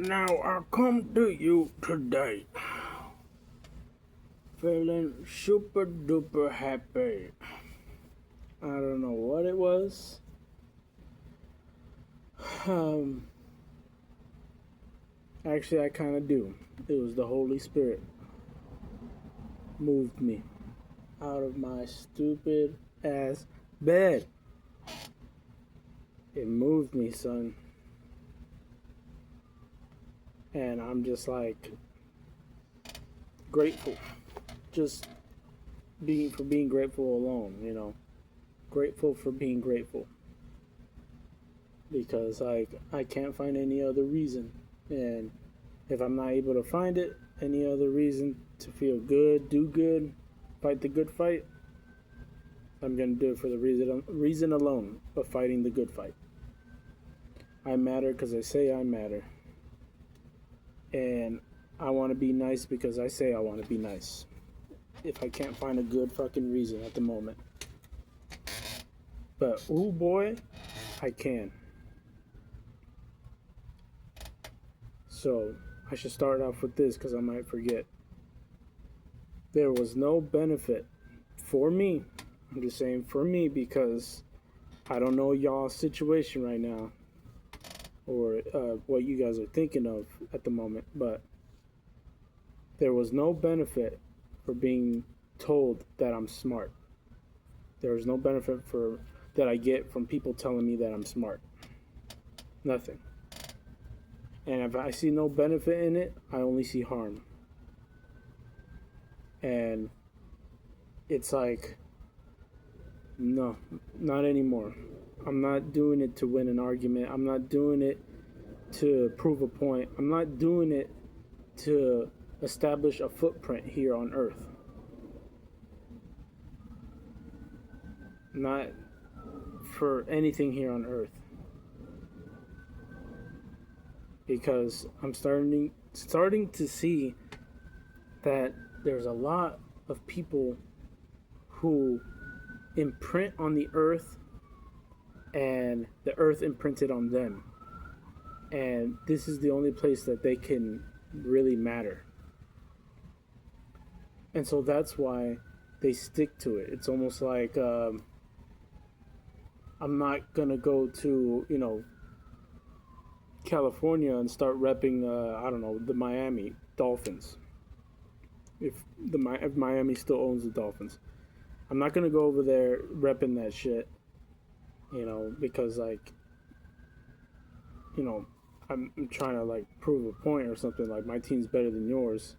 Now I come to you today feeling super duper happy. I don't know what it was. Um, Actually, I kind of do. It was the Holy Spirit moved me out of my stupid ass bed. It moved me, son. And I'm just like grateful. Just being grateful alone. Grateful for being grateful. Because I can't find any other reason. And if I'm not able to find it, any other reason to feel good, do good, fight the good fight, I'm going to do it for the reason alone of fighting the good fight. I matter because I say I matter. And I want to be nice because I say I want to be nice. If I can't find a good fucking reason at the moment. But, ooh boy, I can. So, I should start off with this because I might forget. There was no benefit for me. I'm just saying for me because I don't know y'all's situation right now or what you guys are thinking of at the moment, but there was no benefit for being told that I'm smart. There was no benefit that I get from people telling me that I'm smart. Nothing. And if I see no benefit in it, I only see harm. And it's like, no, not anymore. I'm not doing it to win an argument. I'm not doing it to prove a point. I'm not doing it to establish a footprint here on Earth. Not for anything here on Earth. Because I'm starting to see that there's a lot of people who imprint on the Earth and the Earth imprinted on them. And this is the only place that they can really matter. And so that's why they stick to it. It's almost like I'm not going to go to, California and start repping, the Miami Dolphins. If Miami still owns the Dolphins. I'm not going to go over there repping that shit, because, I'm trying to, prove a point or something, like my team's better than yours.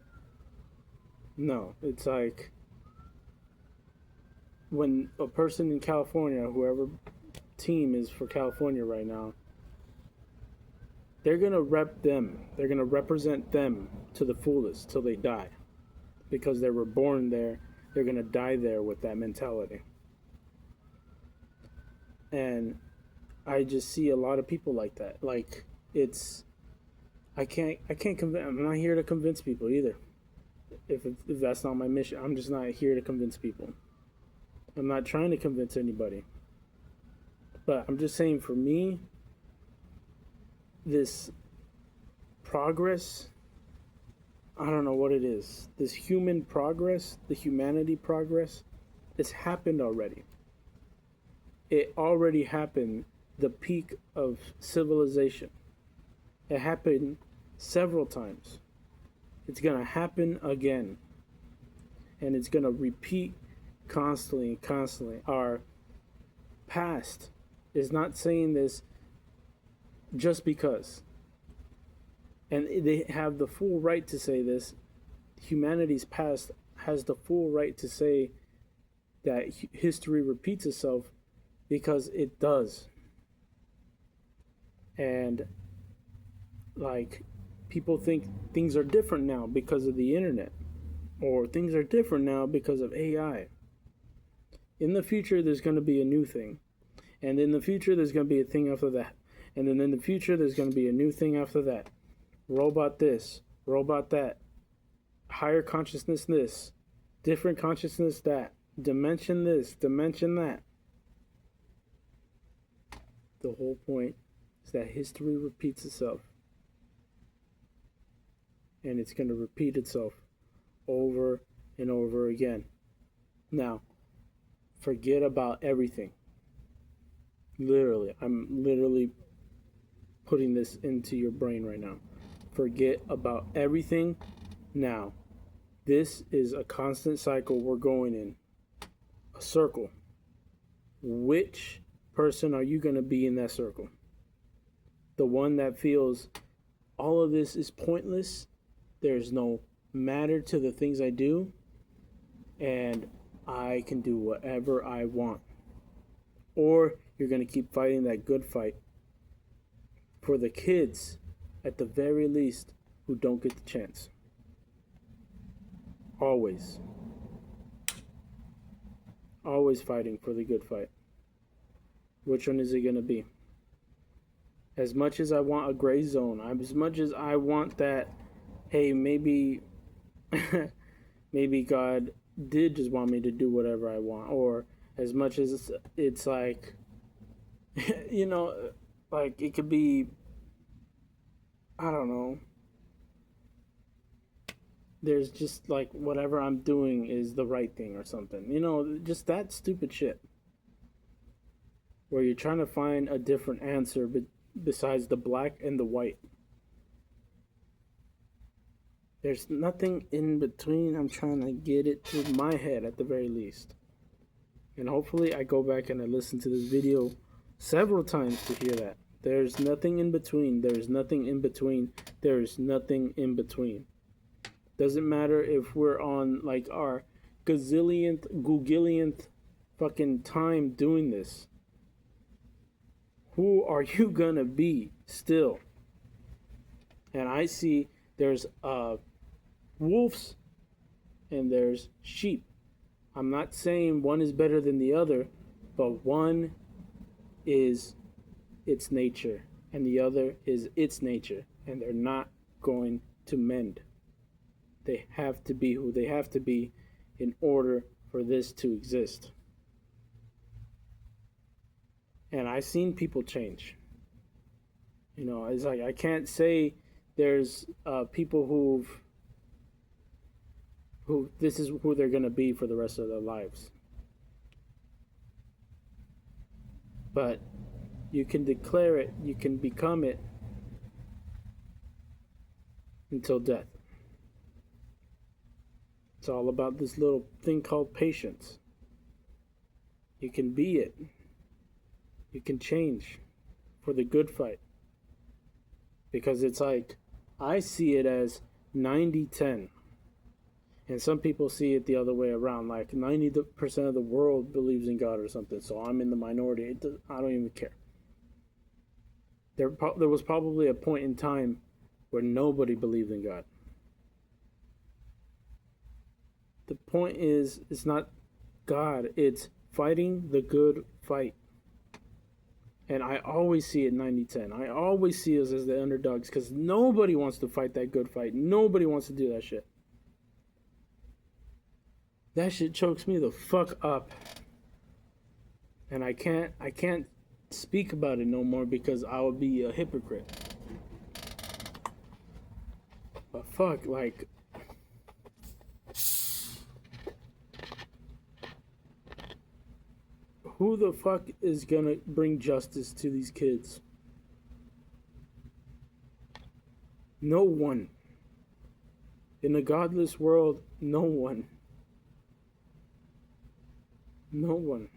No, it's like when a person in California, whoever team is for California right now, they're going to rep them. They're going to represent them to the fullest till they die. Because they were born there, they're going to die there with that mentality. And I just see a lot of people like that. I can't convince. I'm not here to convince people either. If that's not my mission, I'm just not here to convince people. I'm not trying to convince anybody. But I'm just saying, for me, this progress, I don't know what it is. This human progress, the humanity progress, it's happened already. It already happened, the peak of civilization. It happened several times. It's going to happen again. And it's going to repeat constantly. Our past is not saying this just because. And they have the full right to say this. Humanity's past has the full right to say that history repeats itself because it does. And people think things are different now because of the internet, or things are different now because of AI. In the future, there's going to be a new thing. And in the future, there's going to be a thing after that. And then in the future, there's going to be a new thing after that. Robot this, robot that, higher consciousness this, different consciousness that, dimension this, dimension that. The whole point is that history repeats itself. and it's going to repeat itself over and over again. Now, forget about everything. Literally, I'm literally putting this into your brain right now. Forget about everything now. This is a constant cycle we're going in, a circle. Which person are you going to be in that circle? The one that feels all of this is pointless, there's no matter to the things I do, and I can do whatever I want. Or you're going to keep fighting that good fight for the kids, at the very least, who don't get the chance. Always. Always fighting for the good fight. Which one is it going to be? As much as I want a gray zone, as much as I want that, hey, maybe maybe God did just want me to do whatever I want, or as much as it's like, you know, like it could be, I don't know, there's just like whatever I'm doing is the right thing or something, you know, just that stupid shit where you're trying to find a different answer besides the black and the white. There's nothing in between. I'm trying to get it to my head at the very least. And hopefully I go back and I listen to this video several times to hear that. There's nothing in between. There's nothing in between. There's nothing in between. Doesn't matter if we're on like our gazillionth, googillionth fucking time doing this. Who are you gonna be still? And I see there's wolves and there's sheep. I'm not saying one is better than the other, but one is its nature and the other is its nature, and they're not going to mend. They have to be who they have to be in order for this to exist. And I've seen people change. You know, it's like I can't say there's people who this is who they're going to be for the rest of their lives. But you can declare it, you can become it until death. It's all about this little thing called patience. You can be it. You can change for the good fight. Because it's like, I see it as 90-10. And some people see it the other way around. Like 90% of the world believes in God or something. So I'm in the minority. I don't even care. There was probably a point in time where nobody believed in God. The point is, it's not God. It's fighting the good fight. And I always see it 90-10. I always see us as the underdogs because nobody wants to fight that good fight. Nobody wants to do that shit. That shit chokes me the fuck up. And I can't speak about it no more because I would be a hypocrite. But fuck, like, who the fuck is gonna bring justice to these kids? No one. In a godless world, no one. No one.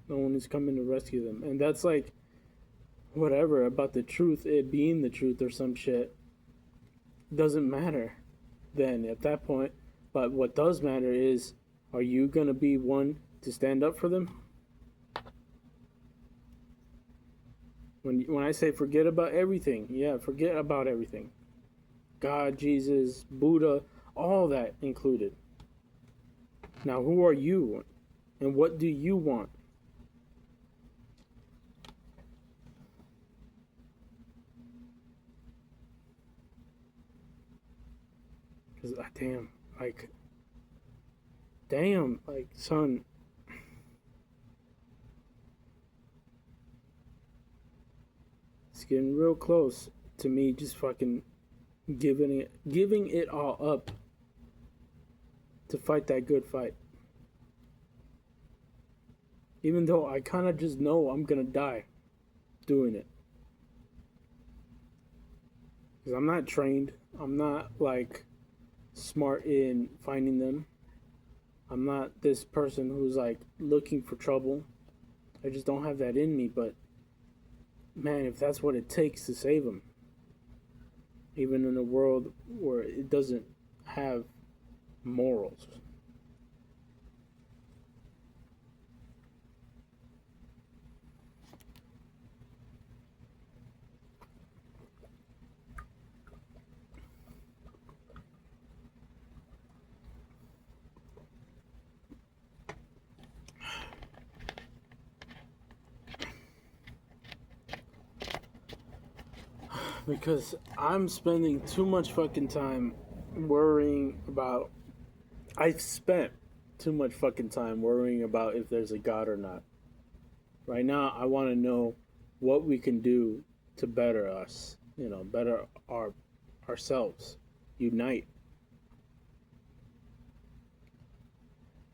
No one is coming to rescue them. And that's like, whatever, about the truth, it being the truth or some shit, doesn't matter then at that point. But what does matter is, are you gonna be one to stand up for them? When I say forget about everything, yeah, forget about everything. God, Jesus, Buddha, all that included. Now, who are you? And what do you want? Because, damn, son. It's getting real close to me just fucking giving it all up to fight that good fight. Even though I kind of just know I'm gonna die doing it. Because I'm not trained. I'm not like smart in finding them. I'm not this person who's like looking for trouble. I just don't have that in me. But man, if that's what it takes to save them, even in a world where it doesn't have morals. Because I'm spending too much fucking time worrying about. I've spent too much fucking time worrying about if there's a God or not. Right now, I want to know what we can do to better us. Better ourselves, unite,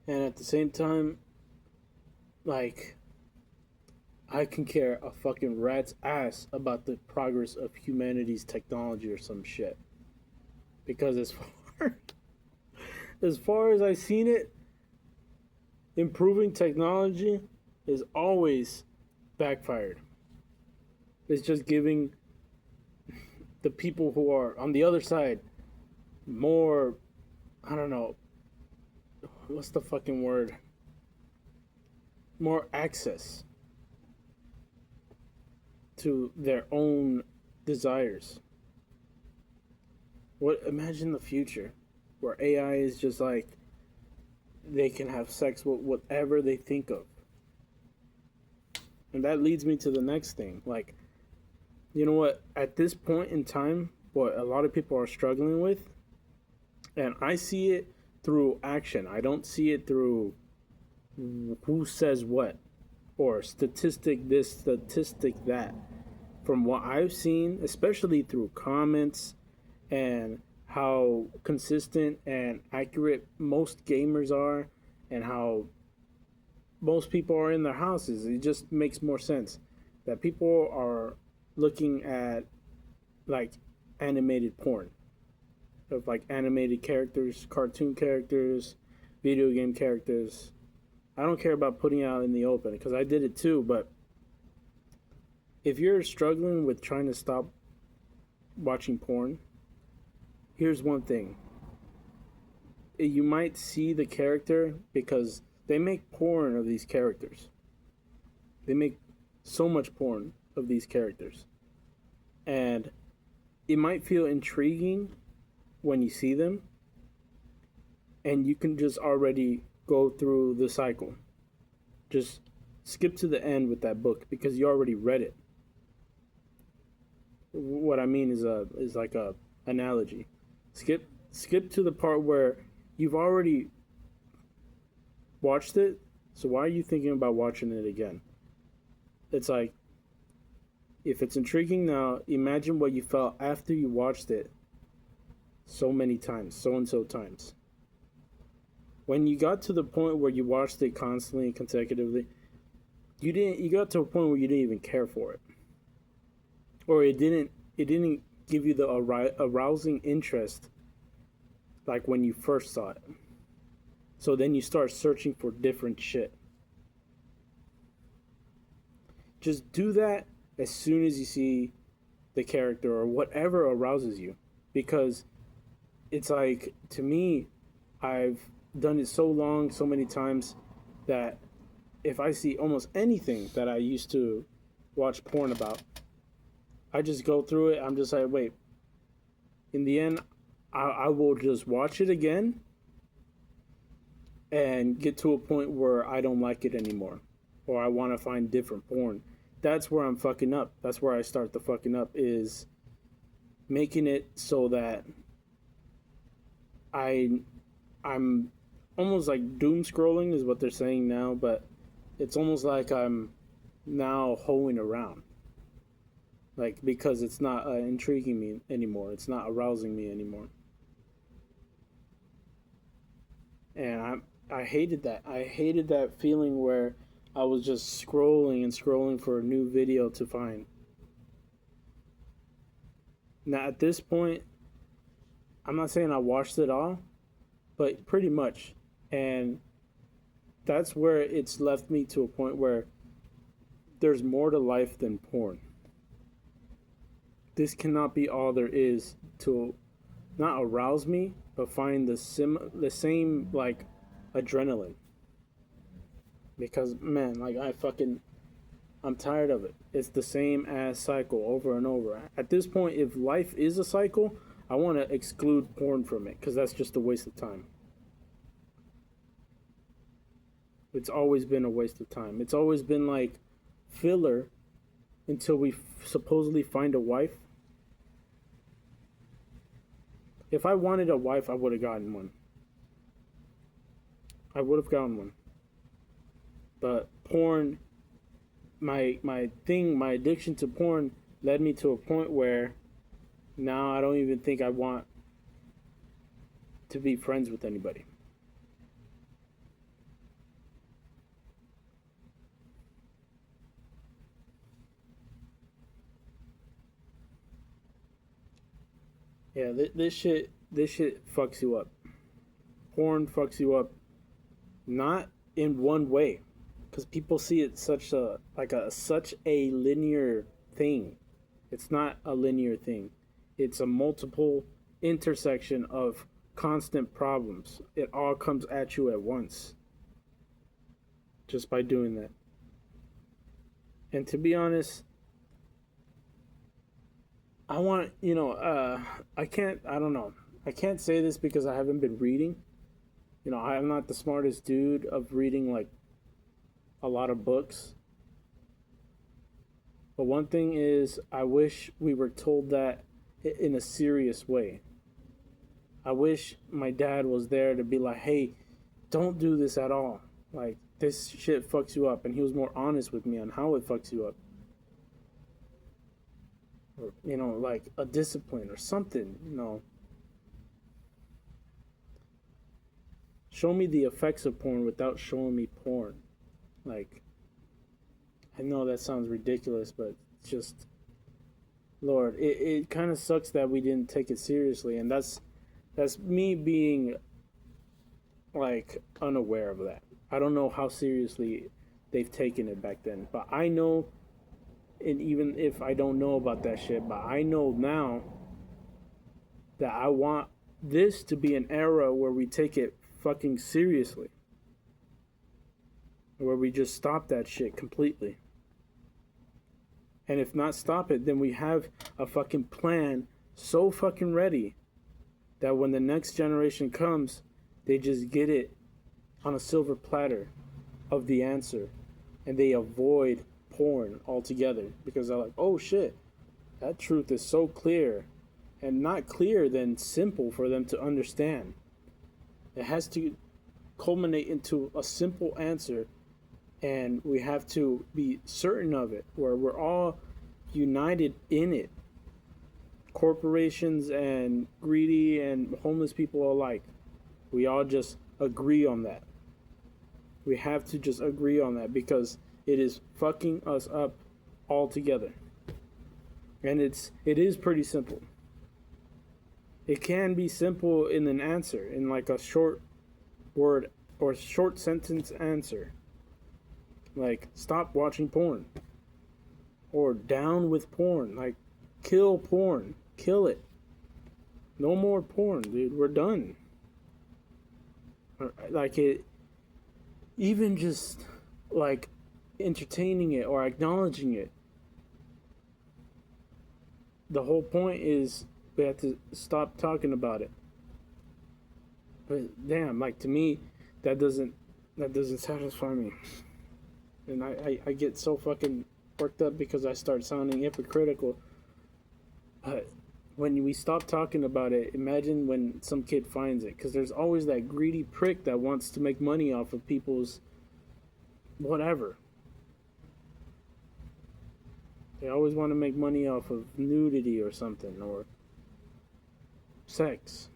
and at the same time, like I can care a fucking rat's ass about the progress of humanity's technology or some shit. Because as far as I've seen it, improving technology is always backfired. It's just giving the people who are on the other side more, I don't know, what's the fucking word? More access to their own desires. Imagine the future where AI is just like they can have sex with whatever they think of. And that leads me to the next thing. Like, you know what? At this point in time, what a lot of people are struggling with, and I see it through action. I don't see it through who says what or statistic this, statistic that. From what I've seen, especially through comments and how consistent and accurate most gamers are and how most people are in their houses, it just makes more sense that people are looking at like animated porn of like animated characters, cartoon characters, video game characters. I don't care about putting it out in the open because I did it too, but if you're struggling with trying to stop watching porn, here's one thing. You might see the character because they make porn of these characters. They make so much porn of these characters. And it might feel intriguing when you see them. And you can just already go through the cycle. Just skip to the end with that book because you already read it. What I mean is like a analogy. Skip to the part where you've already watched it, so why are you thinking about watching it again? It's like, if it's intriguing now, imagine what you felt after you watched it so many times, so and so times. When you got to the point where you watched it constantly and consecutively, you got to a point where you didn't even care for it. Or it didn't give you the arousing interest like when you first saw it. So then you start searching for different shit. Just do that as soon as you see the character or whatever arouses you. Because it's like, to me, I've done it so long, so many times, that if I see almost anything that I used to watch porn about, I just go through it. I'm just like, wait. In the end, I will just watch it again and get to a point where I don't like it anymore, or I want to find different porn. That's where I'm fucking up. That's where I start the fucking up, is making it so that I'm almost like doom scrolling is what they're saying now, but it's almost like I'm now hoeing around. like because it's not intriguing me anymore. It's not arousing me anymore. And I hated that. I hated that feeling where I was just scrolling and scrolling for a new video to find. Now at this point, I'm not saying I watched it all, but pretty much. And that's where it's left me to a point where there's more to life than porn. This cannot be all there is to not arouse me, but find the same like adrenaline. Because man, like I'm tired of it. It's the same ass cycle over and over. At this point, if life is a cycle, I want to exclude porn from it because that's just a waste of time. It's always been a waste of time. It's always been like filler until we supposedly find a wife. If I wanted a wife, I would have gotten one. I would have gotten one. But porn, my addiction to porn led me to a point where now I don't even think I want to be friends with anybody. Yeah, this shit fucks you up. Porn fucks you up, not in one way, because people see it such a linear thing. It's not a linear thing. It's a multiple intersection of constant problems. It all comes at you at once just by doing that. And to be honest, I want, I don't know. I can't say this because I haven't been reading. I'm not the smartest dude of reading like a lot of books. But one thing is, I wish we were told that in a serious way. I wish my dad was there to be like, hey, don't do this at all. Like, this shit fucks you up. And he was more honest with me on how it fucks you up. Or, like a discipline or something. Show me the effects of porn without showing me porn. Like, I know that sounds ridiculous, but it's just, Lord, it kind of sucks that we didn't take it seriously. And that's me being, like, unaware of that. I don't know how seriously they've taken it back then. But I know, and even if I don't know about that shit, but I know now that I want this to be an era where we take it fucking seriously. Where we just stop that shit completely. And if not stop it, then we have a fucking plan so fucking ready that when the next generation comes, they just get it on a silver platter of the answer. And they avoid porn altogether because they're like, oh shit, that truth is so clear. And not clear, then simple for them to understand. It has to culminate into a simple answer, and we have to be certain of it, where we're all united in it. Corporations and greedy and homeless people alike. We all just agree on that. We have to just agree on that because it is fucking us up altogether. And it is pretty simple. It can be simple in an answer, in like a short word or short sentence answer. Like, stop watching porn. Or down with porn. Like, kill porn. Kill it. No more porn, dude. We're done. Like, it, even just like entertaining it or acknowledging it. The whole point is we have to stop talking about it. But damn, like to me, that doesn't satisfy me. And I get so fucking worked up because I start sounding hypocritical. But when we stop talking about it, imagine when some kid finds it. Because there's always that greedy prick that wants to make money off of people's whatever. They always want to make money off of nudity or something, or sex.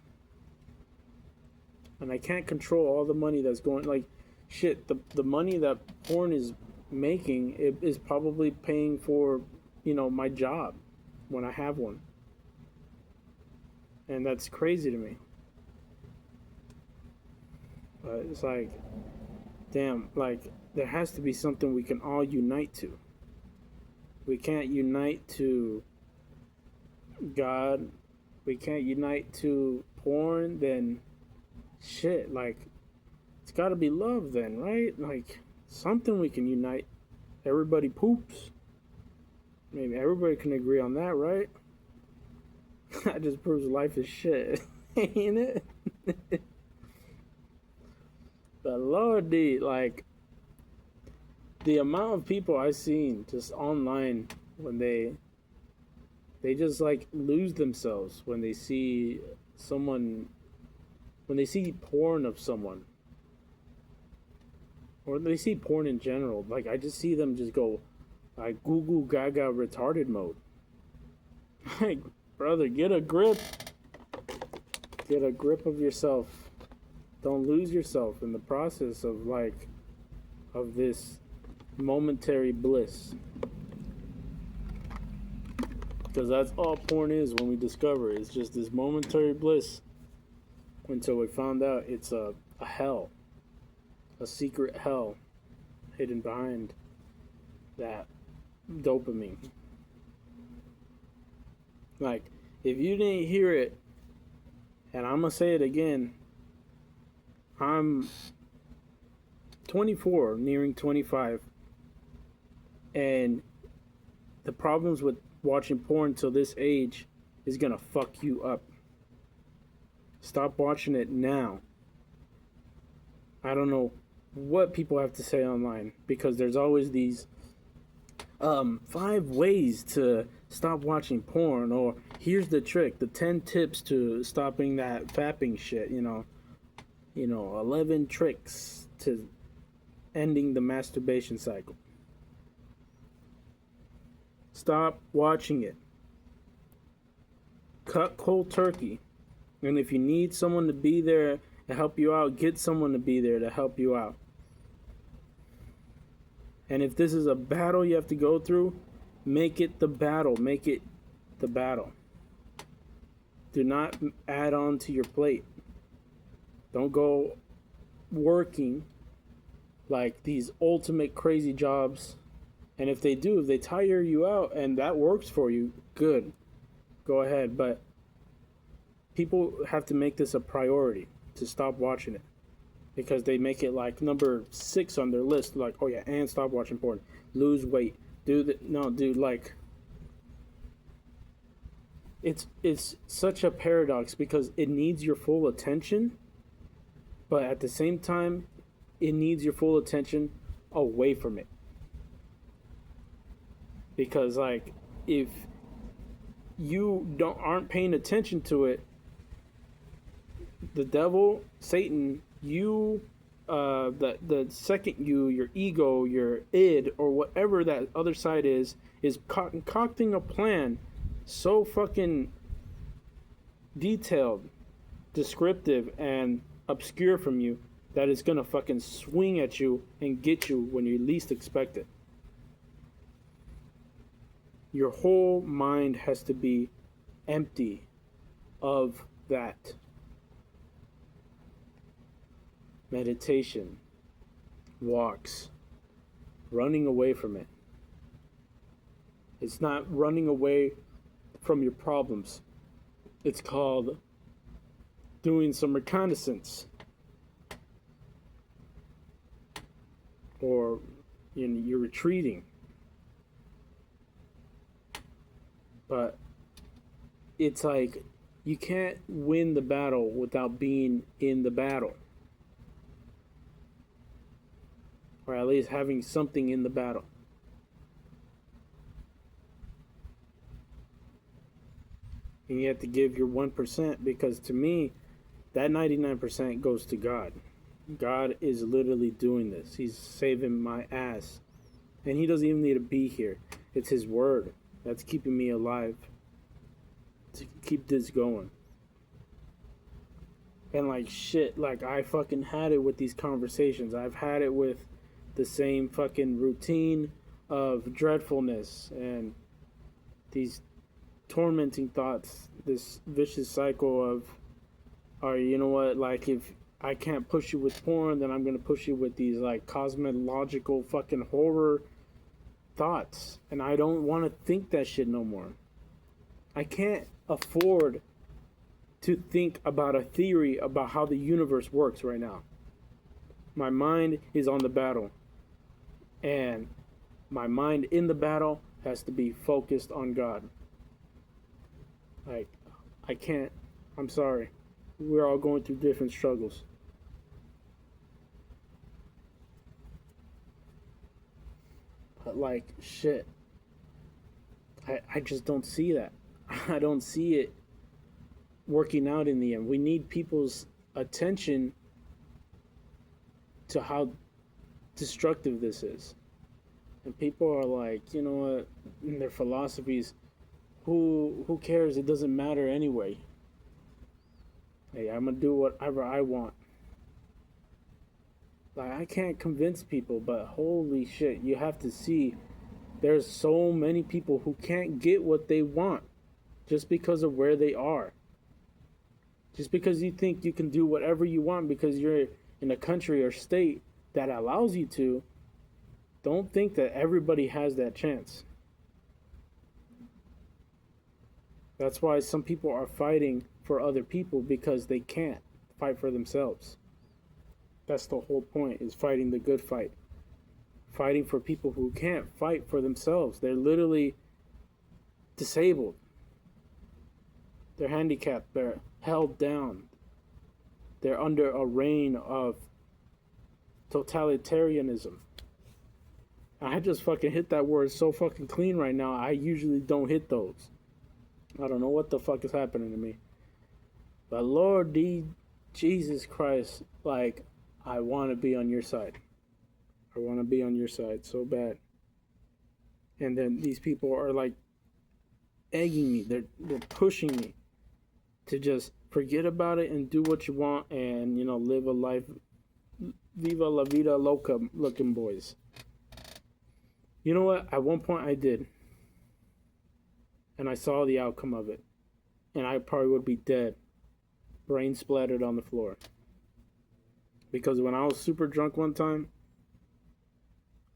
And I can't control all the money that's going, like, shit, the money that porn is making is probably paying for, my job when I have one. And that's crazy to me. But it's like, damn, like, there has to be something we can all unite to. We can't unite to God. We can't unite to porn, then shit, like, it's gotta be love then, right? Like, something we can unite. Everybody poops. Maybe everybody can agree on that, right? That just proves life is shit, ain't it? But Lord D, like, the amount of people I've seen just online when they just like lose themselves when they see someone, when they see porn of someone, or they see porn in general. Like, I just see them just go like goo goo gaga retarded mode. Like, brother, get a grip. Get a grip of yourself. Don't lose yourself in the process of this momentary bliss. Because that's all porn is when we discover it. It's just this momentary bliss until we found out it's a hell. A secret hell hidden behind that dopamine. Like, if you didn't hear it, and I'm going to say it again, I'm 24, nearing 25, and the problems with watching porn till this age is gonna fuck you up. Stop watching it now. I don't know what people have to say online, because there's always these 5 ways to stop watching porn, or here's the trick, the 10 tips to stopping that fapping shit, 11 tricks to ending the masturbation cycle. Stop watching it. Cut cold turkey. And if you need someone to be there to help you out, get someone to be there to help you out. And if this is a battle you have to go through, make it the battle. Make it the battle. Do not add on to your plate. Don't go working like these ultimate crazy jobs. And if they do, if they tire you out and that works for you, good. Go ahead. But people have to make this a priority to stop watching it. Because they make it like number 6 on their list. Like, oh yeah, and stop watching porn. Lose weight. No, dude, like, it's such a paradox because it needs your full attention. But at the same time, it needs your full attention away from it. Because, like, if you aren't paying attention to it, the devil, Satan, you, the second you, your ego, your id, or whatever that other side is concocting a plan so fucking detailed, descriptive, and obscure from you that it's gonna fucking swing at you and get you when you least expect it. Your whole mind has to be empty of that. Meditation, walks, running away from it. It's not running away from your problems. It's called doing some reconnaissance. Or you're retreating. But it's like you can't win the battle without being in the battle. Or at least having something in the battle. And you have to give your 1%, because to me, that 99% goes to God. God is literally doing this. He's saving my ass. And he doesn't even need to be here. It's His word that's keeping me alive to keep this going. And like shit, like I fucking had it with these conversations. I've had it with the same fucking routine of dreadfulness and these tormenting thoughts, this vicious cycle of, all right, you know what, like if I can't push you with porn, then I'm gonna push you with these like cosmological fucking horror thoughts. And I don't wanna think that shit no more. I can't afford to think about a theory about how the universe works right now. My mind is on the battle. And my mind in the battle has to be focused on God. Like, I can't. I'm sorry. We're all going through different struggles. But, like, shit. I just don't see that. I don't see it working out in the end. We need people's attention to how destructive this is. And people are like, you know what, in their philosophies, who cares? It doesn't matter anyway. Hey, I'm gonna do whatever I want. Like I can't convince people, but holy shit, you have to see there's so many people who can't get what they want just because of where they are. Just because you think you can do whatever you want because you're in a country or state that allows you to, don't think that everybody has that chance. That's why some people are fighting for other people because they can't fight for themselves. That's the whole point, is fighting the good fight. Fighting for people who can't fight for themselves. They're literally disabled. They're handicapped. They're held down. They're under a reign of totalitarianism. I just fucking hit that word so fucking clean right now. I usually don't hit those. I don't know what the fuck is happening to me. But Lord Jesus Christ, like, I want to be on your side. I want to be on your side so bad. And then these people are like egging me. They're pushing me to just forget about it and do what you want and, you know, live a life. Viva la vida loca looking boys. You know what? At one point I did. And I saw the outcome of it. And I probably would be dead. Brain splattered on the floor. Because when I was super drunk one time,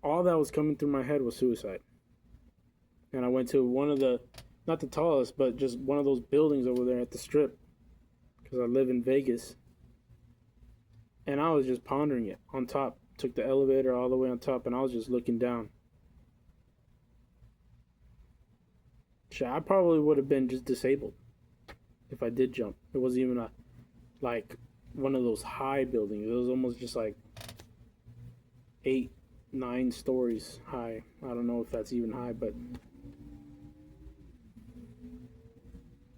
all that was coming through my head was suicide. And I went to one of the, not the tallest, but just one of those buildings over there at the Strip. Because I live in Vegas. And I was just pondering it on top. Took the elevator all the way on top and I was just looking down. Shit, I probably would have been just disabled if I did jump. It wasn't even like one of those high buildings. It was almost just like 8, 9 stories high. I don't know if that's even high, but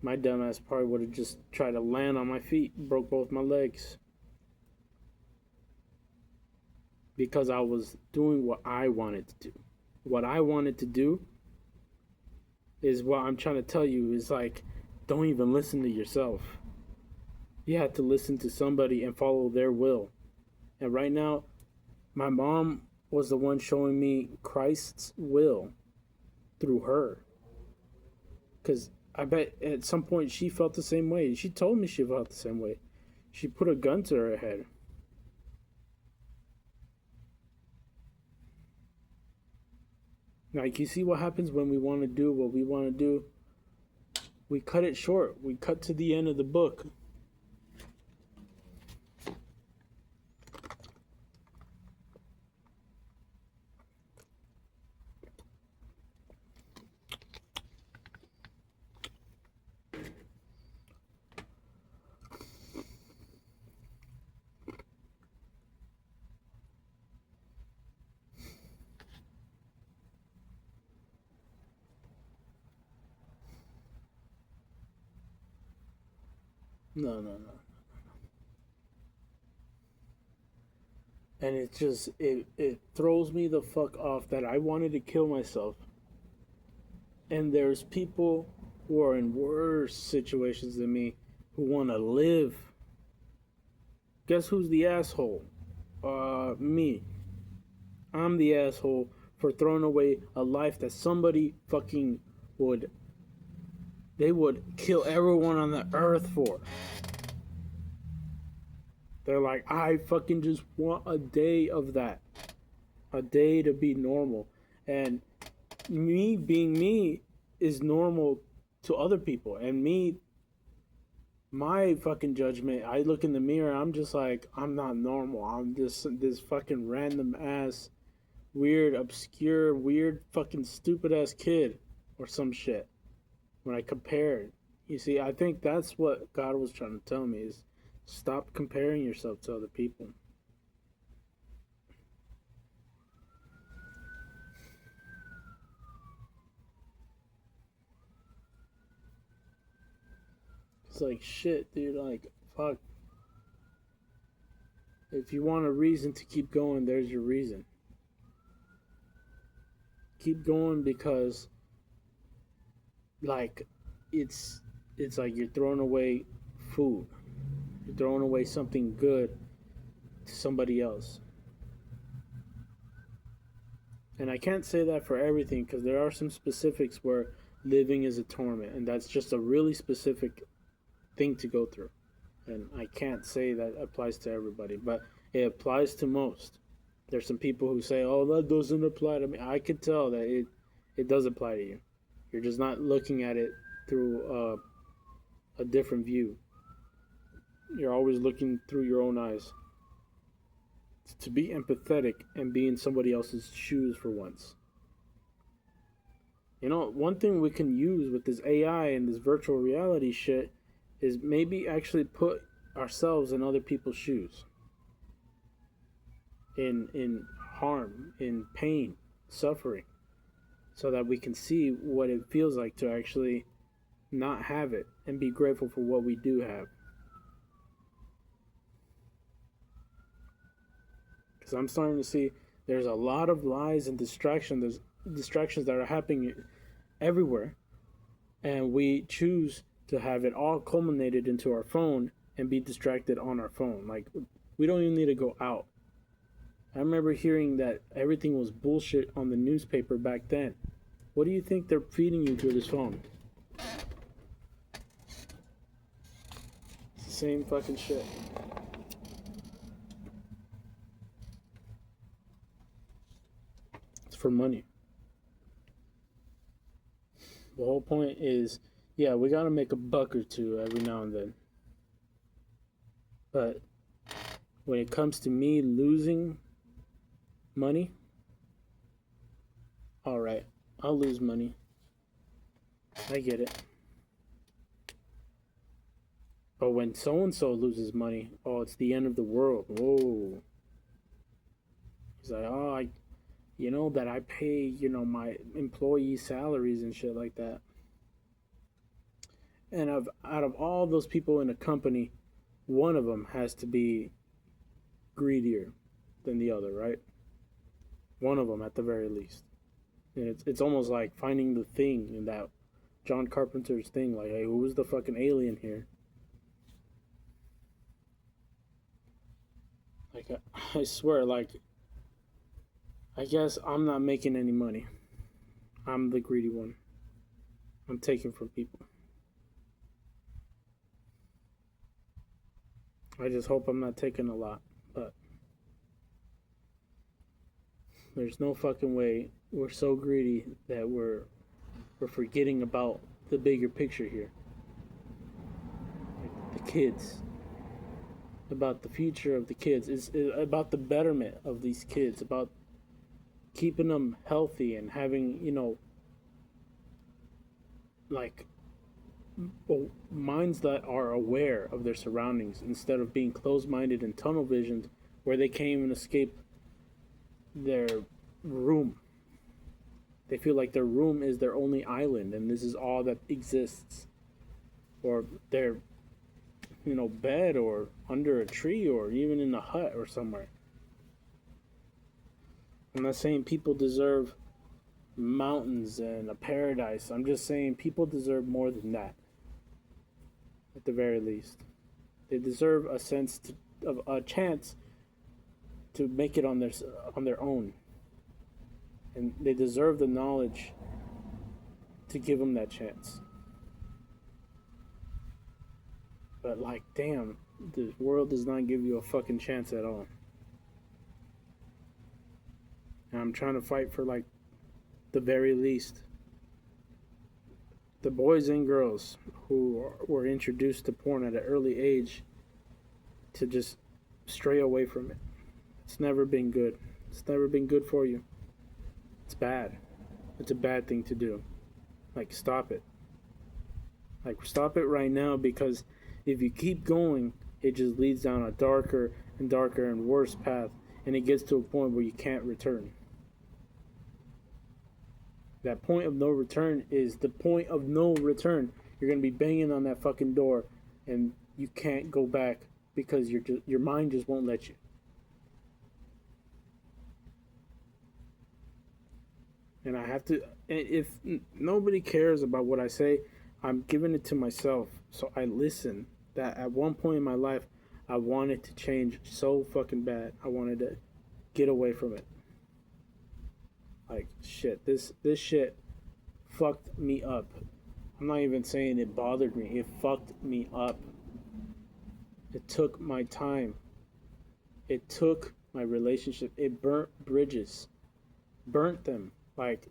my dumbass probably would have just tried to land on my feet, broke both my legs. Because I was doing what I wanted to do. What I wanted to do is what I'm trying to tell you is like, don't even listen to yourself. You have to listen to somebody and follow their will. And right now, my mom was the one showing me Christ's will through her. Because I bet at some point she felt the same way. She told me she felt the same way. She put a gun to her head. Like, you see what happens when we want to do what we want to do? We cut it short. We cut to the end of the book. No. And it just, it throws me the fuck off that I wanted to kill myself And there's people who are in worse situations than me who want to live. Guess who's the asshole? Me. I'm the asshole for throwing away a life that somebody fucking would, they would kill everyone on the earth for. They're like, I fucking just want a day of that. A day to be normal. And me being me is normal to other people. And me, my fucking judgment, I look in the mirror, I'm just like, I'm not normal. I'm just this fucking random ass, weird, obscure, weird, fucking stupid ass kid or some shit. When I compare it, you see, I think that's what God was trying to tell me is stop comparing yourself to other people. It's like shit, dude. Like, fuck. If you want a reason to keep going, there's your reason. Keep going because, like, it's like you're throwing away food. You're throwing away something good to somebody else. And I can't say that for everything because there are some specifics where living is a torment, and that's just a really specific thing to go through. And I can't say that applies to everybody, but it applies to most. There's some people who say, "Oh, that doesn't apply to me." I could tell that it does apply to you. You're just not looking at it through a different view. You're always looking through your own eyes. To be empathetic and be in somebody else's shoes for once. You know, one thing we can use with this AI and this virtual reality shit is maybe actually put ourselves in other people's shoes. In harm, in pain, suffering, so that we can see what it feels like to actually not have it and be grateful for what we do have. Because I'm starting to see there's a lot of lies and distractions. There's distractions that are happening everywhere, and we choose to have it all culminated into our phone and be distracted on our phone. Like, we don't even need to go out. I remember hearing that everything was bullshit on the newspaper back then. What do you think they're feeding you through this phone? It's the same fucking shit. It's for money. The whole point is, yeah, we gotta make a buck or two every now and then. But when it comes to me losing money, alright, I'll lose money. I get it. But when so and so loses money, oh, it's the end of the world. Whoa. He's like, oh, you know that I pay, my employee salaries and shit like that. And out of all those people in a company, one of them has to be greedier than the other, right? One of them at the very least. And it's almost like finding the thing in that John Carpenter's thing. Like, hey, who's the fucking alien here? Like, I swear, like, I guess I'm not making any money. I'm the greedy one. I'm taking from people. I just hope I'm not taking a lot, but there's no fucking way we're so greedy that we're forgetting about the bigger picture here. Like the kids. About the future of the kids. It's about the betterment of these kids, about keeping them healthy and having, like minds that are aware of their surroundings instead of being closed-minded and tunnel visioned where they can't even escape their room. They feel like their room is their only island and this is all that exists. Or their, bed or under a tree or even in a hut or somewhere. I'm not saying people deserve mountains and a paradise. I'm just saying people deserve more than that, at the very least. They deserve a sense of a chance to make it on their own, and they deserve the knowledge to give them that chance. But like, damn, the world does not give you a fucking chance at all. And I'm trying to fight for like the very least. The boys and girls who were introduced to porn at an early age to just stray away from it. It's never been good. It's never been good for you. It's bad. It's a bad thing to do. Like, stop it. Like, stop it right now, because if you keep going, it just leads down a darker and darker and worse path, and it gets to a point where you can't return. That point of no return is the point of no return. You're going to be banging on that fucking door, and you can't go back because your mind just won't let you. And I have to, if nobody cares about what I say, I'm giving it to myself. So I listen. That at one point in my life, I wanted to change so fucking bad. I wanted to get away from it. Like, shit, this shit fucked me up. I'm not even saying it bothered me. It fucked me up. It took my time. It took my relationship. It burnt bridges. Burnt them. Like,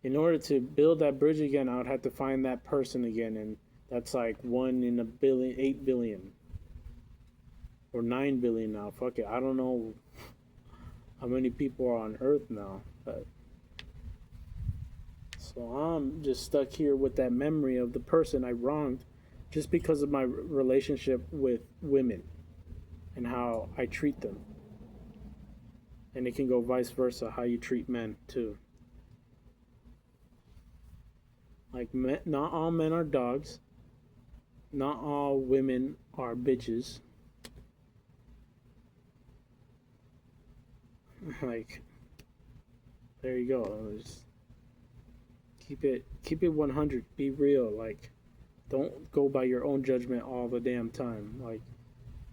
in order to build that bridge again, I would have to find that person again. And that's like 1 in a billion, 8 billion. Or 9 billion now. Fuck it. I don't know how many people are on Earth now, but so I'm just stuck here with that memory of the person I wronged just because of my relationship with women and how I treat them. And it can go vice versa, how you treat men too. Like, not all men are dogs, not all women are bitches. Like, there you go. Just keep it 100. Be real. Like, don't go by your own judgment all the damn time. Like,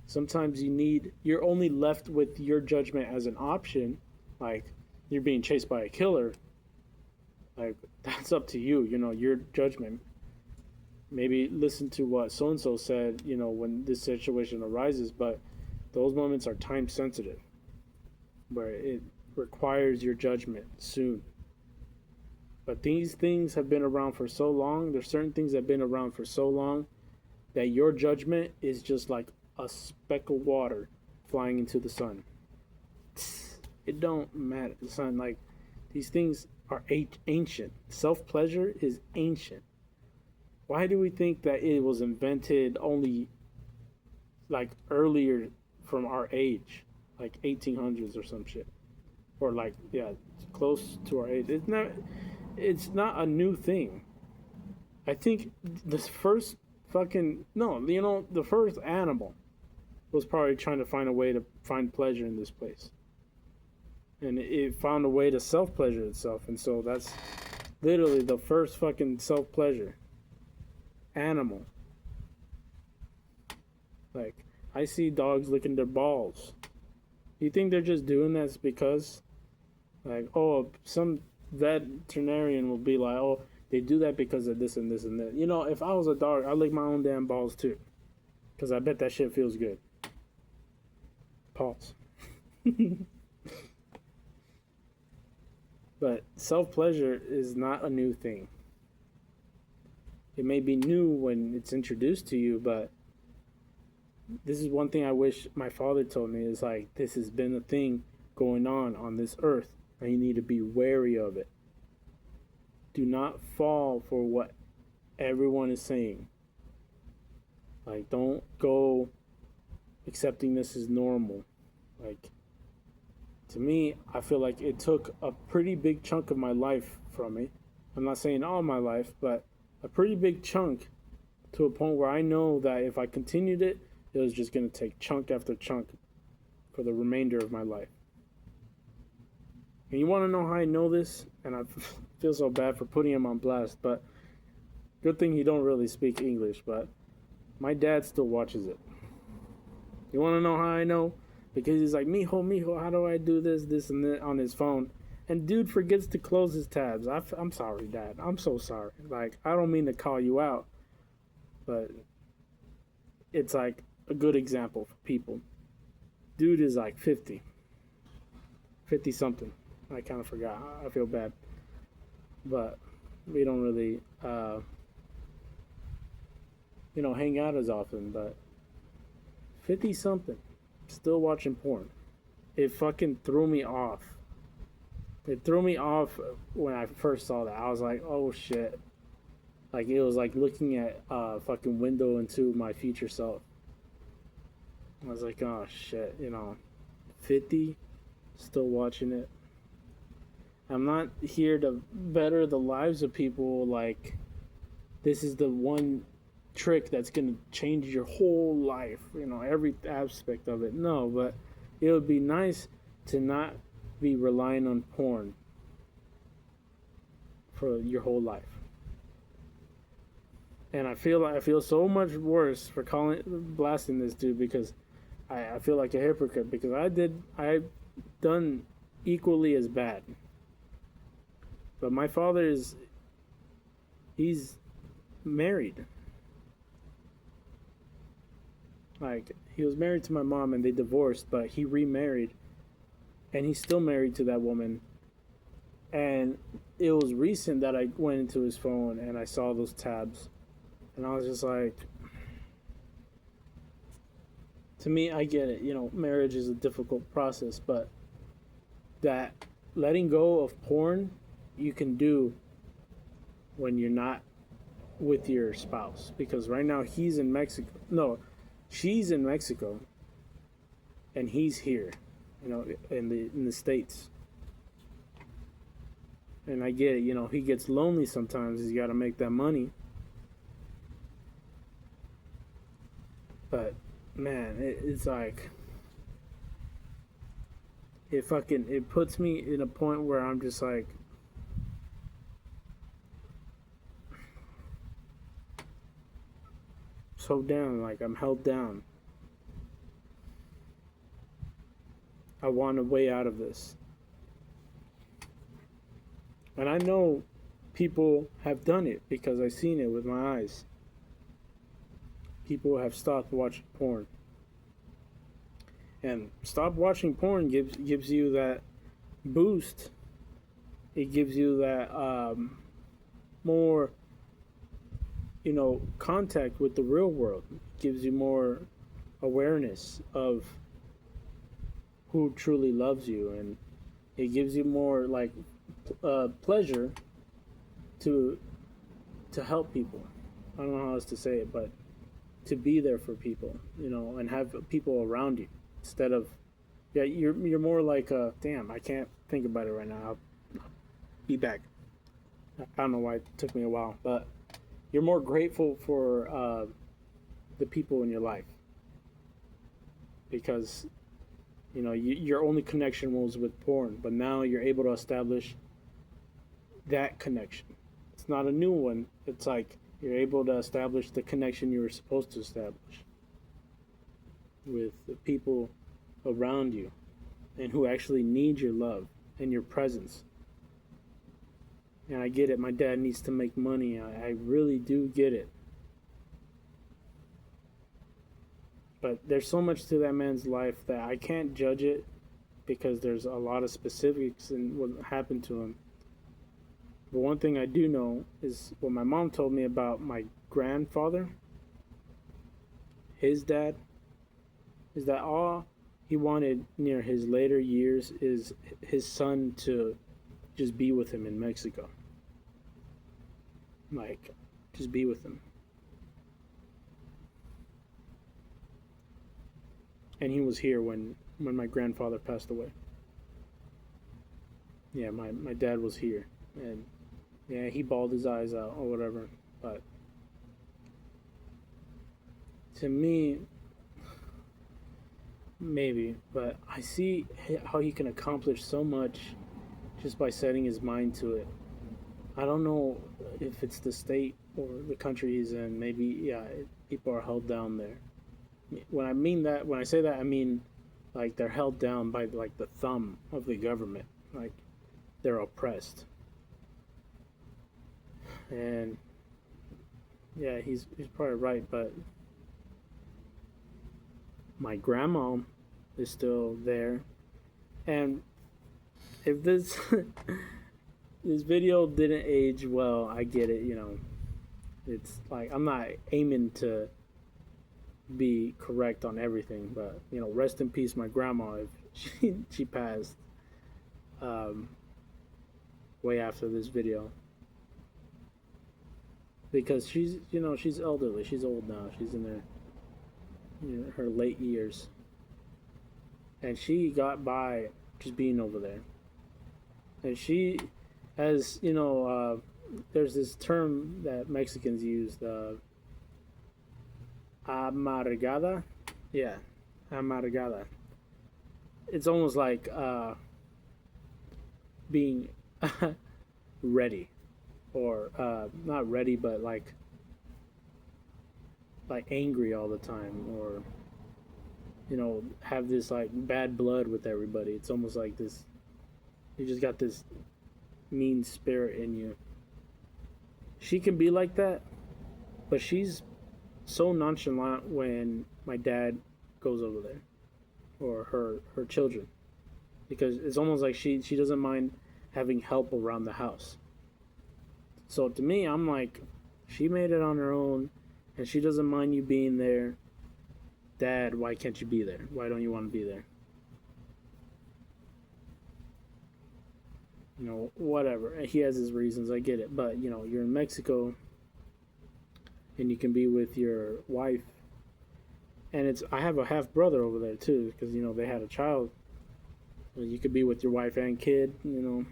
sometimes you're only left with your judgment as an option. Like, you're being chased by a killer. Like, that's up to you. Your judgment. Maybe listen to what so and so said. When this situation arises. But those moments are time sensitive, where it requires your judgment soon. But these things have been around for so long. There's certain things that have been around for so long that your judgment is just like a speck of water flying into the sun. It don't matter. The sun, like, these things are ancient. Self-pleasure is ancient. Why do we think that it was invented only like earlier from our age? Like 1800s or some shit, or like, yeah, close to our age. It's not a new thing. I think the first the first animal was probably trying to find a way to find pleasure in this place, and it found a way to self-pleasure itself. And so that's literally the first fucking self-pleasure animal. Like, I see dogs licking their balls. You think they're just doing this because, like, oh, some veterinarian will be like, oh, they do that because of this and this and that. If I was a dog, I'd lick my own damn balls too, because I bet that shit feels good. Pause. But self-pleasure is not a new thing. It may be new when it's introduced to you, but this is one thing I wish my father told me, is like, this has been a thing going on this earth, and you need to be wary of it. Do not fall for what everyone is saying. Like, don't go accepting this as normal. Like, to me, I feel like it took a pretty big chunk of my life from me. I'm not saying all my life, but a pretty big chunk, to a point where I know that if I continued it, it was just going to take chunk after chunk for the remainder of my life. And you want to know how I know this? And I feel so bad for putting him on blast, but good thing he don't really speak English, but my dad still watches it. You want to know how I know? Because he's like, mijo, how do I do this, and that on his phone? And dude forgets to close his tabs. I'm sorry, Dad. I'm so sorry. Like, I don't mean to call you out, but it's like a good example for people. Dude is like 50 something. I kind of forgot. I feel bad. But we don't really, hang out as often. But 50 something, still watching porn. It fucking threw me off. It threw me off when I first saw that. I was like, oh shit. Like, it was like looking at a fucking window into my future self. I was like, oh shit, 50, still watching it. I'm not here to better the lives of people like this is the one trick that's going to change your whole life, every aspect of it. No, but it would be nice to not be relying on porn for your whole life. And I feel so much worse for blasting this dude because I feel like a hypocrite because I've done equally as bad. But my father he's married. Like, he was married to my mom and they divorced, but he remarried and he's still married to that woman. And it was recent that I went into his phone and I saw those tabs. And I was just like, to me, I get it. Marriage is a difficult process, but that letting go of porn you can do when you're not with your spouse. Because right now he's in Mexico. No, she's in Mexico and he's here, in the States. And I get it, he gets lonely sometimes. He's got to make that money. But man, it's like it puts me in a point where I'm just like so down, like I'm held down. I want a way out of this. And I know people have done it because I've seen it with my eyes. People have stopped watching porn. And stop watching porn gives you that boost. It gives you that more, contact with the real world. It gives you more awareness of who truly loves you, and it gives you more like pleasure to help people. I don't know how else to say it, but to be there for people, and have people around you instead of, yeah, you're more like damn, I can't think about it right now. I'll be back. I don't know why it took me a while, but you're more grateful for the people in your life because your only connection was with porn, but now you're able to establish that connection. It's not a new one. It's like you're able to establish the connection you were supposed to establish with the people around you and who actually need your love and your presence. And I get it. My dad needs to make money. I really do get it. But there's so much to that man's life that I can't judge it because there's a lot of specifics in what happened to him. But one thing I do know is what my mom told me about my grandfather, his dad, is that all he wanted near his later years is his son to just be with him in Mexico. Like, just be with him. And he was here when my grandfather passed away. Yeah, my dad was here. And yeah, he bawled his eyes out or whatever. But to me, maybe. But I see how he can accomplish so much just by setting his mind to it. I don't know if it's the state or the country he's in. Maybe, yeah, people are held down there. When I say that, I mean like they're held down by like the thumb of the government. Like they're oppressed. And yeah, he's probably right, but my grandma is still there. And if this this video didn't age well, I get it, you know. It's like I'm not aiming to be correct on everything, but you know, rest in peace, my grandma. If she passed um, way after this video, because she's elderly, she's old now, she's in her late years, and she got by just being over there, and she, as you know, there's this term that Mexicans use, the amargada. Yeah, amargada. It's almost like being ready, or not ready, but like angry all the time, or you know, have this like bad blood with everybody. It's almost like this. You just got this mean spirit in you. She can be like that, but she's so nonchalant when my dad goes over there, or her children, because it's almost like she doesn't mind having help around the house. So to me, I'm like, she made it on her own, and she doesn't mind you being there. Dad, why can't you be there? Why don't you want to be there? You know, whatever. He has his reasons. I get it. But, you know, you're in Mexico and you can be with your wife. And I have a half brother over there too, because, you know, they had a child. You could be with your wife and kid, you know.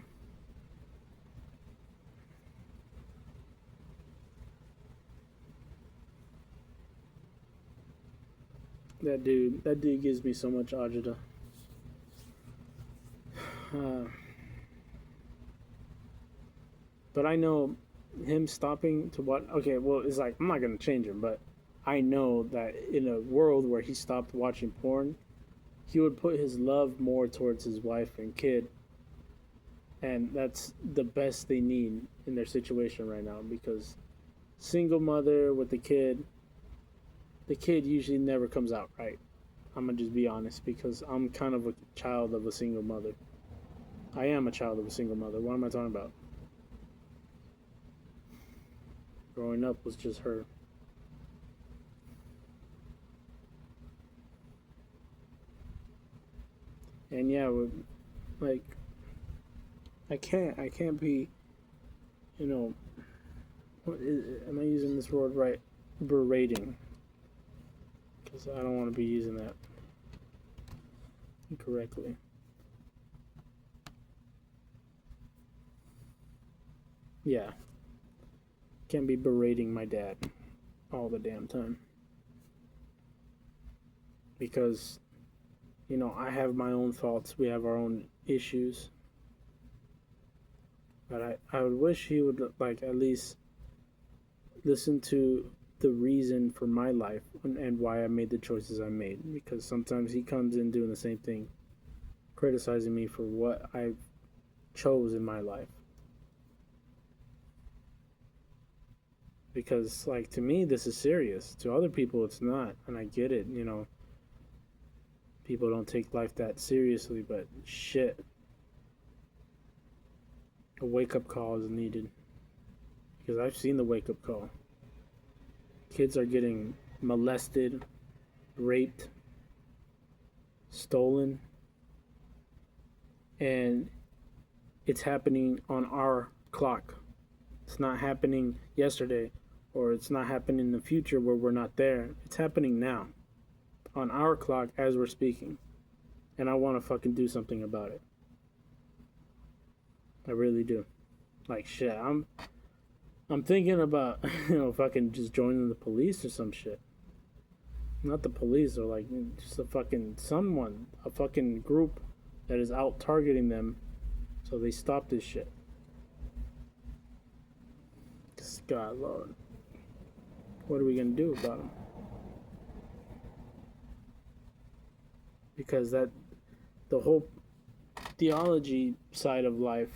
That dude gives me so much agita. But I know him stopping to what? Okay, well, it's like I'm not gonna change him, but I know that in a world where he stopped watching porn, he would put his love more towards his wife and kid, and that's the best they need in their situation right now, because single mother with the kid usually never comes out right. I'm gonna just be honest, because I'm kind of a child of a single mother. I am a child of a single mother. What am I talking about? Growing up was just her. And yeah, like I can't be, you know, am I using this word right? Berating, because I don't want to be using that incorrectly. Yeah, can't be berating my dad all the damn time, because you know, I have my own faults, we have our own issues, but I would wish he would like at least listen to the reason for my life and why I made the choices I made, because sometimes he comes in doing the same thing, criticizing me for what I chose in my life. Because like to me this is serious. To other people it's not, and I get it, you know. People don't take life that seriously, but shit. A wake up call is needed. Because I've seen the wake up call. Kids are getting molested, raped, stolen, and it's happening on our clock. It's not happening yesterday, or it's not happening in the future where we're not there. It's happening now, on our clock as we're speaking. And I want to fucking do something about it. I really do. Like shit, I'm thinking about, you know, fucking just joining the police or some shit. Not the police, or like just a fucking someone, a fucking group that is out targeting them, So they stopped this shit. God, Lord. What are we going to do about them? Because the whole theology side of life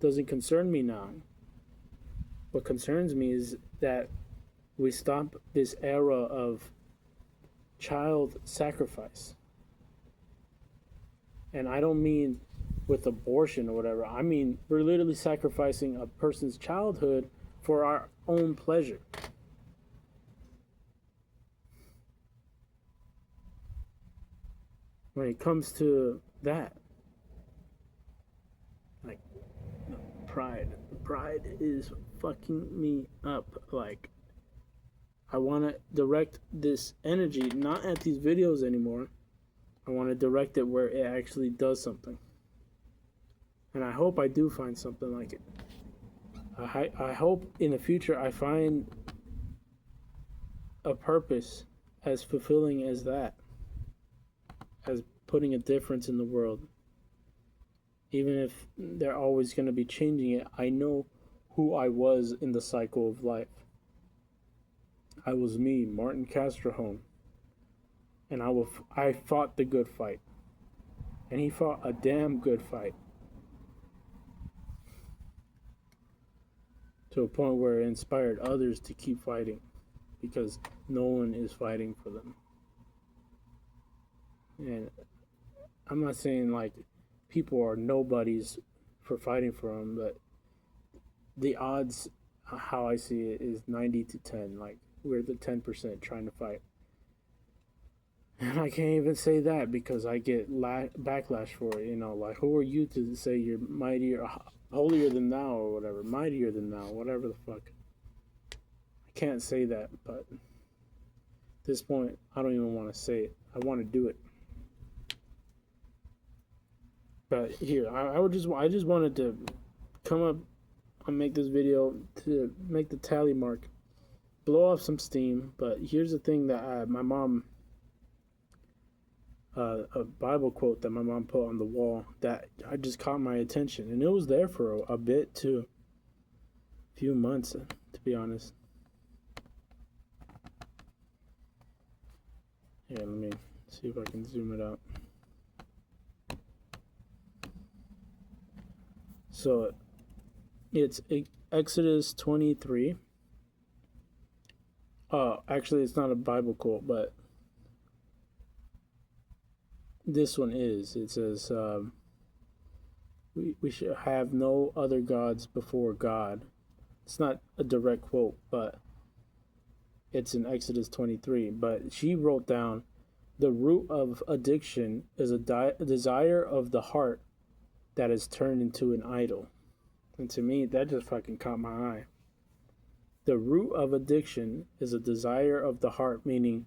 doesn't concern me now. What concerns me is that we stop this era of child sacrifice. And I don't mean with abortion or whatever. I mean, we're literally sacrificing a person's childhood for our own pleasure. When it comes to that, like, pride is fucking me up. Like, I want to direct this energy not at these videos anymore. I want to direct it where it actually does something. And I hope I do find something like it. I hope in the future I find a purpose as fulfilling as that, as putting a difference in the world. Even if they're always going to be changing it, I know who I was in the cycle of life. I was me, Martin Castrahone. And I fought the good fight. And he fought a damn good fight. To a point where it inspired others to keep fighting. Because no one is fighting for them. And I'm not saying like people are nobodies for fighting for them, but the odds, how I see it, is 90 to 10. Like, we're the 10% trying to fight. And I can't even say that because I get backlash for it. You know, like, who are you to say you're mightier, holier than thou, or whatever, mightier than thou, whatever the fuck. I can't say that, but at this point, I don't even want to say it. I want to do it. But here, I just wanted to come up and make this video to make the tally mark, blow off some steam. But here's the thing that my mom, a Bible quote that my mom put on the wall that I just caught my attention, and it was there for a bit too, a few months to be honest. Here, let me see if I can zoom it out. So it's Exodus 23. Actually, it's not a Bible quote, but this one is. It says, we should have no other gods before God. It's not a direct quote, but it's in Exodus 23. But she wrote down, the root of addiction is a desire of the heart that is turned into an idol. And to me, that just fucking caught my eye. The root of addiction is a desire of the heart, meaning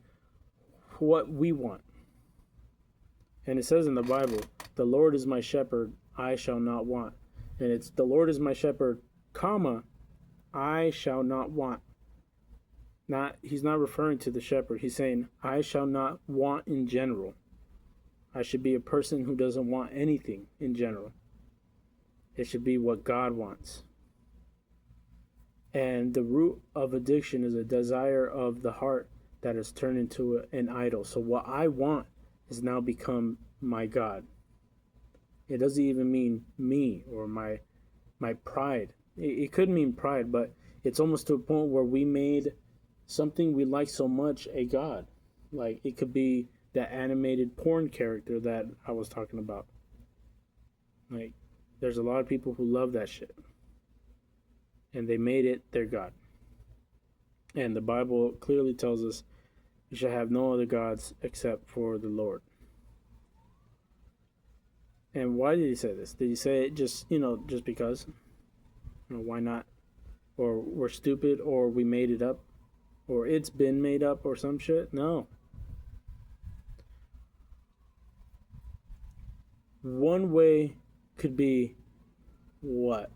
what we want. And it says in the Bible, the Lord is my shepherd, I shall not want. And it's the Lord is my shepherd, comma, I shall not want. He's not referring to the shepherd. He's saying, I shall not want in general. I should be a person who doesn't want anything in general. It should be what God wants. And the root of addiction is a desire of the heart that is turned into an idol. So what I want has now become my God. It doesn't even mean me or my pride. It could mean pride, but it's almost to a point where we made something we like so much a God. Like, it could be that animated porn character that I was talking about. Like, there's a lot of people who love that shit. And they made it their God. And the Bible clearly tells us we should have no other gods except for the Lord. And why did he say this? Did he say it just because? Why not? Or we're stupid, or we made it up, or it's been made up, or some shit? No. One way could be what?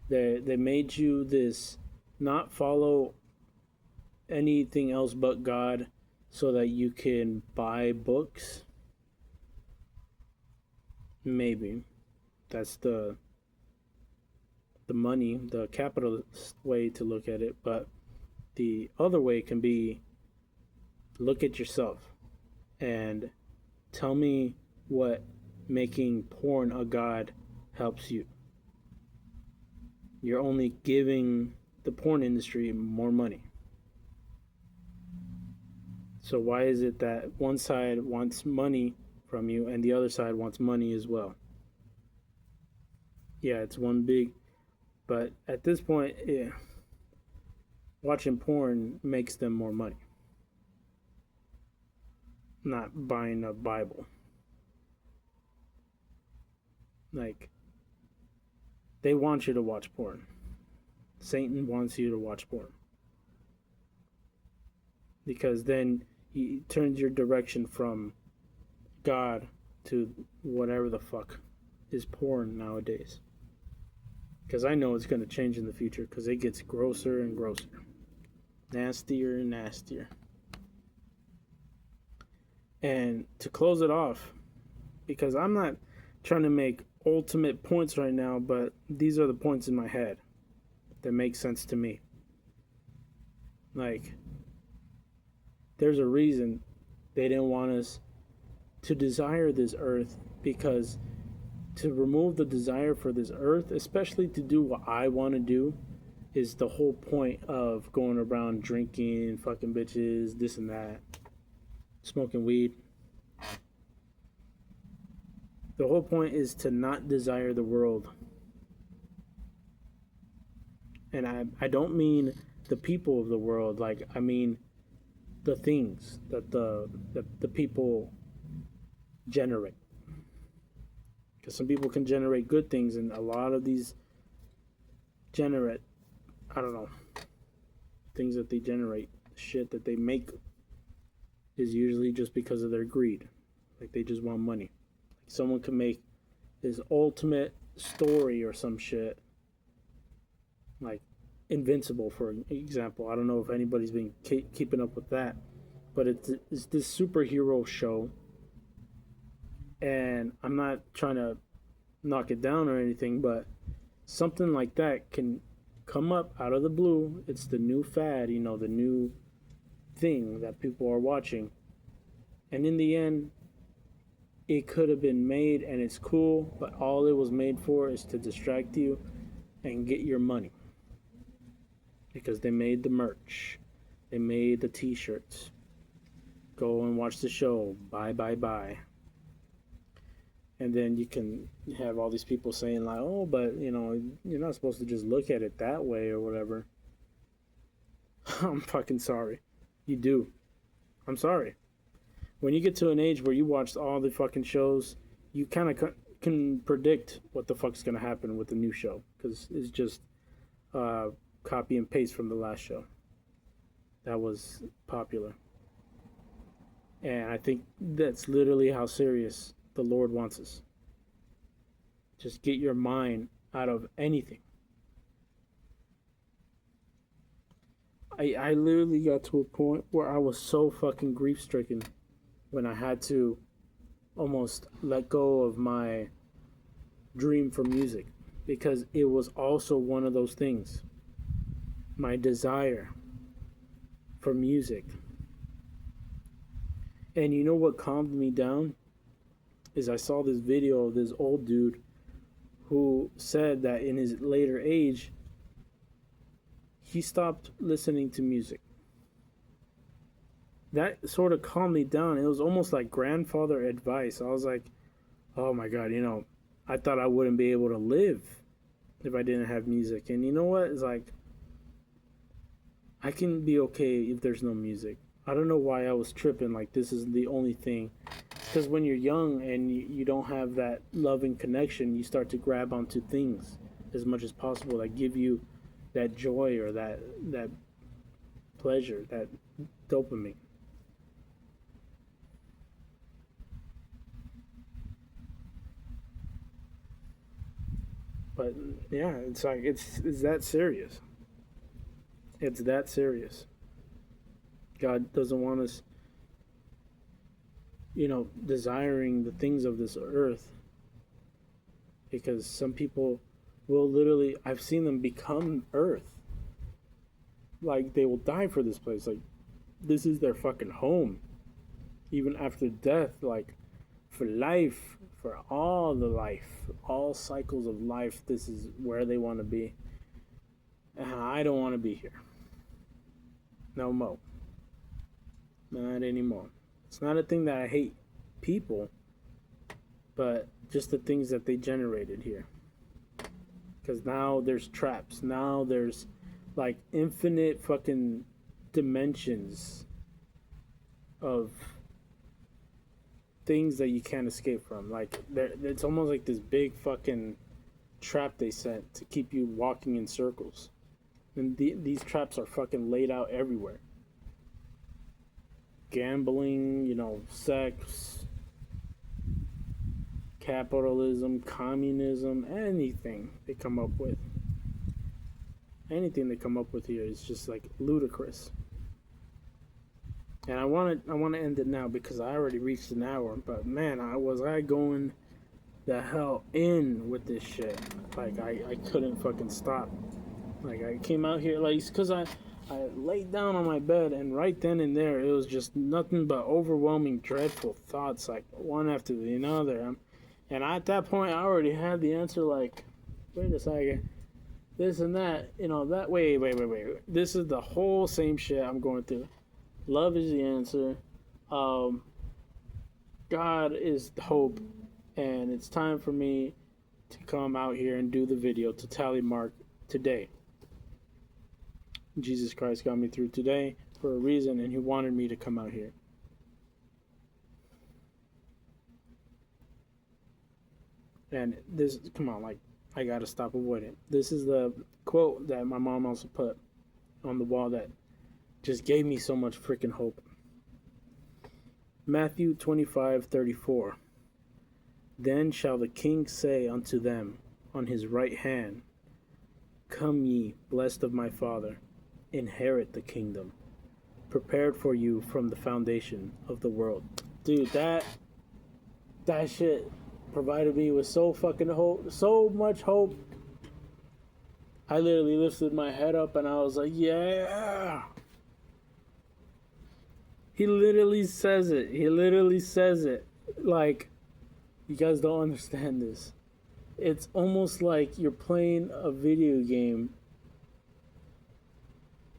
They made you this not follow anything else but God so that you can buy books. Maybe. That's the money, the capitalist way to look at it. But the other way can be look at yourself and tell me what making porn a god helps you. You're only giving the porn industry more money. So why is it that one side wants money from you and the other side wants money as well? Yeah, it's one big, but at this point, yeah, watching porn makes them more money, not buying a Bible. Like, they want you to watch porn. Satan wants you to watch porn. Because then he turns your direction from God to whatever the fuck is porn nowadays. Because I know it's going to change in the future because it gets grosser and grosser, nastier and nastier. And to close it off, because I'm not trying to make ultimate points right now, but these are the points in my head that make sense to me. Like, there's a reason they didn't want us to desire this earth, because to remove the desire for this earth, especially to do what I want to do, is the whole point of going around drinking, fucking bitches, this and that, smoking weed. The whole point is to not desire the world. And I don't mean the people of the world, like I mean the things that the people generate. Because some people can generate good things, and a lot of these generate, I don't know, things that they generate, shit that they make is usually just because of their greed. Like they just want money. Like someone can make this ultimate story or some shit, like Invincible, for example. I don't know if anybody's been keeping up with that, but it's this superhero show, and I'm not trying to knock it down or anything, but something like that can come up out of the blue. It's the new fad, you know, the new thing that people are watching, and in the end, it could have been made and it's cool, but all it was made for is to distract you and get your money. Because they made the merch, they made the t-shirts. Go and watch the show, buy, buy, buy. And then you can have all these people saying like, oh, but you know, you're not supposed to just look at it that way or whatever. I'm fucking sorry. You do. I'm sorry. When you get to an age where you watched all the fucking shows, you kind of can predict what the fuck's gonna happen with the new show, because it's just copy and paste from the last show that was popular. And I think that's literally how serious the Lord wants us. Just get your mind out of anything. I literally got to a point where I was so fucking grief stricken when I had to almost let go of my dream for music, because it was also one of those things. My desire for music. And you know what calmed me down? Is I saw this video of this old dude who said that in his later age, he stopped listening to music. That sort of calmed me down. It was almost like grandfather advice. I was like, oh my God, you know, I thought I wouldn't be able to live if I didn't have music. And you know what? It's like, I can be okay if there's no music. I don't know why I was tripping like this is the only thing. Because when you're young and you don't have that loving connection, you start to grab onto things as much as possible that give you that joy or that pleasure, that dopamine. But yeah, it's like it's that serious. It's that serious. God doesn't want us, you know, desiring the things of this earth because some people will literally, I've seen them become Earth. Like, they will die for this place. Like, this is their fucking home. Even after death, like, for life, for all the life, all cycles of life, this is where they want to be. And I don't want to be here. No more. Not anymore. It's not a thing that I hate people, but just the things that they generated here. Because now there's traps. Now there's like infinite fucking dimensions of things that you can't escape from. Like, it's almost like this big fucking trap they set to keep you walking in circles. And these traps are fucking laid out everywhere. Gambling, sex, capitalism, communism, anything they come up with. Anything they come up with here is just like ludicrous. And I want to end it now because I already reached an hour. But man, I going the hell in with this shit. Like, I couldn't fucking stop. Like, I came out here, like, because I laid down on my bed, and right then and there, it was just nothing but overwhelming, dreadful thoughts, like, one after the other. And at that point, I already had the answer, like, wait a second, this and that, that, wait. This is the whole same shit I'm going through. Love is the answer. God is the hope, and it's time for me to come out here and do the video to tally mark today. Jesus Christ got me through today for a reason, and he wanted me to come out here. And this, come on, like, I gotta stop avoiding. This is the quote that my mom also put on the wall that just gave me so much freaking hope. Matthew 25:34. Then shall the king say unto them on his right hand, Come ye, blessed of my Father, inherit the kingdom, prepared for you from the foundation of the world. Dude, that shit provided me with so fucking hope, so much hope. I literally lifted my head up and I was like, yeah. He literally says it. Like, you guys don't understand this. It's almost like you're playing a video game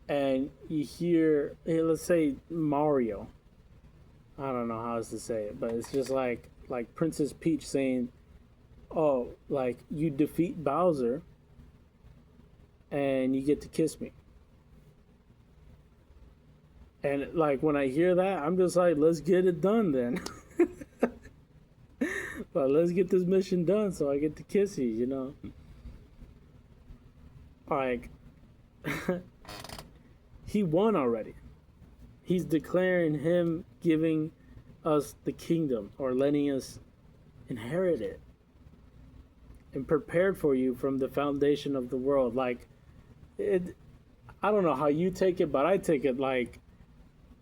and you hear, hey, let's say Mario. I don't know how else to say it, but it's just like Princess Peach saying, oh, like, you defeat Bowser and you get to kiss me. And like, when I hear that, I'm just like, let's get it done then. But let's get this mission done so I get to kiss you, Like, he won already. He's declaring him giving us the kingdom, or letting us inherit it, and prepared for you from the foundation of the world. Like, it, I don't know how you take it, but I take it like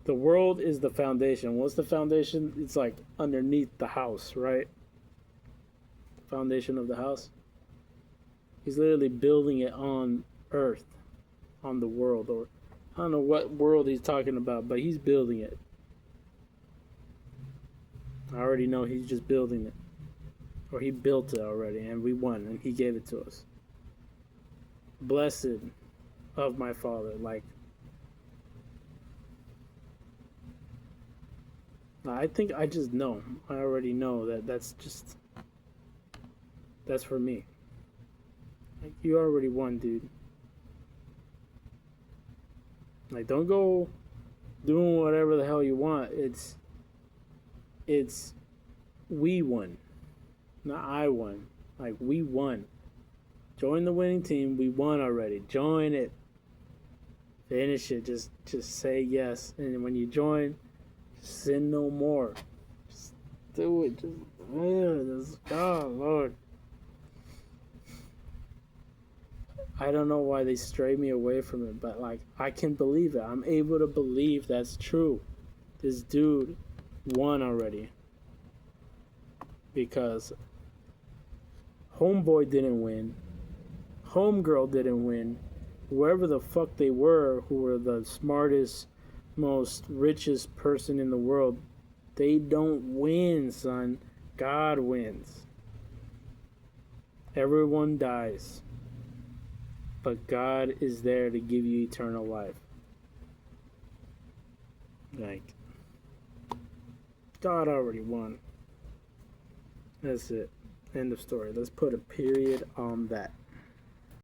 the world is the foundation. What's the foundation? It's like underneath the house, right? Foundation of the house. He's literally building it on earth, on the world, or I don't know what world he's talking about, but he's building it. I already know he's just building it. Or he built it already, and we won, and he gave it to us. Blessed of my Father. Like, I think I just know. I already know that's for me. Like, you already won, dude. Like, don't go doing whatever the hell you want. It's we won. Not I won. Like, we won. Join the winning team. We won already. Join it. Finish it. Just say yes. And when you join, sin no more. Just do it. Just oh Lord. I don't know why they stray me away from it, but like, I can believe it. I'm able to believe that's true. This dude won already. Because Homeboy didn't win. Homegirl didn't win. Whoever the fuck they were, who were the smartest, most richest person in the world, they don't win, son. God wins. Everyone dies. But God is there to give you eternal life. Like, God already won. That's it. End of story. Let's put a period on that.